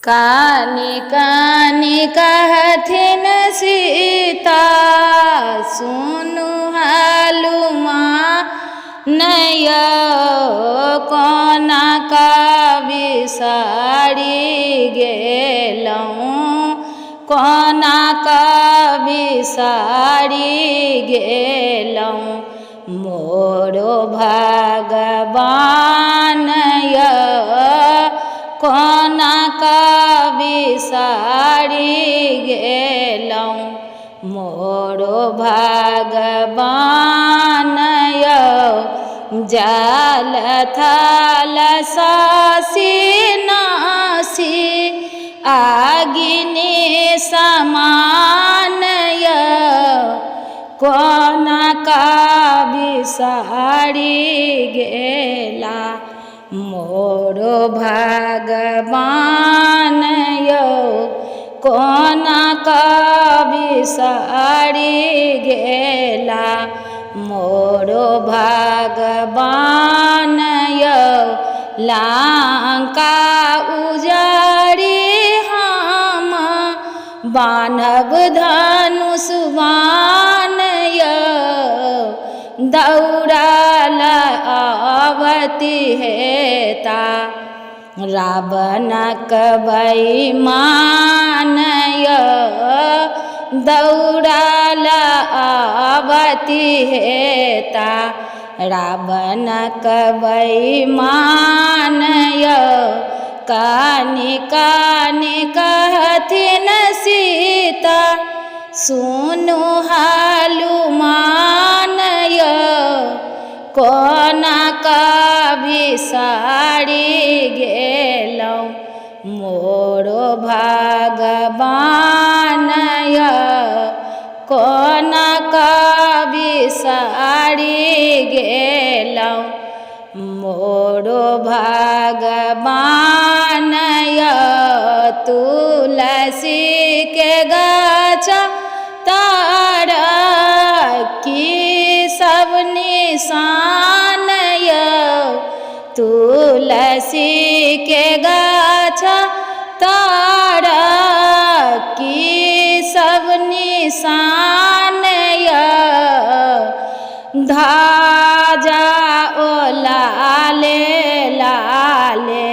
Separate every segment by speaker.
Speaker 1: कानी कानी कहथिन सीता सुनु हालुमा नय कोना का बिसारी गेलऊँ कोना का बिसारी गेलऊँ मोरो भगवान कोना का बिसारी गेलऊँ मोरो भगवान जाल थल सासी नासी आगिनी समान कोना का बिसारी गेला मोरो भगवान कोना का बिसारी गेला मोरो भगवान लंका उजारी हम बानव धनुष बाण दौड़ल आवती हेता रावणक बैमान दौड़ल आवती हेता रावणक बैमान कानी कानी कहथिन सीता सुनु हालुमान कोना का बिसारी गेलऊँ मोरो भगवान कोना का बिसारी गेलऊँ मोरो भगवान तुलसी के गाछ तार की सब निशान तुलसी के गाछ तार की सब निशान धाजा ओ लाले लाले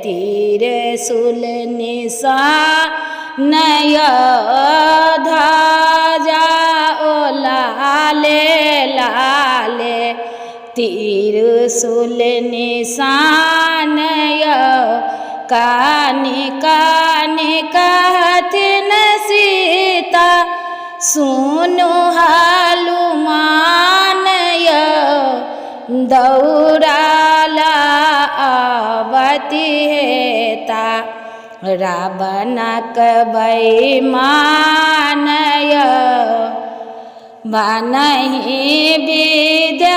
Speaker 1: तीर सुल निशान धाजा ओ लाले लाले तीर सुल निशान कानी कानी कहथिन सीता सुनु हालुमान दौड़ल आवती हेता रावणक बैमान बनहि विद्यापति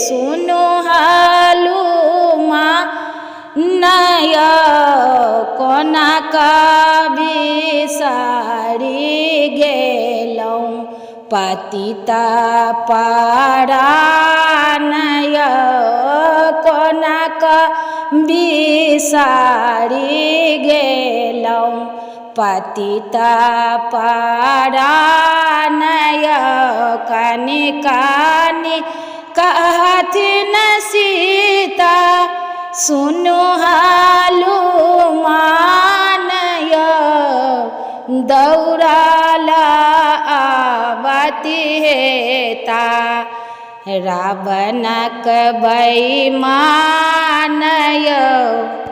Speaker 1: सुनु हालुमा नय कोना का बिसारी गेलऊँ पतिता पारान कोना का बिसारी गेलऊँ पतिता पारान कानी कानी कहथिन सीता सुनु हालुमान दौड़ल आवती हेता रावणक बैमान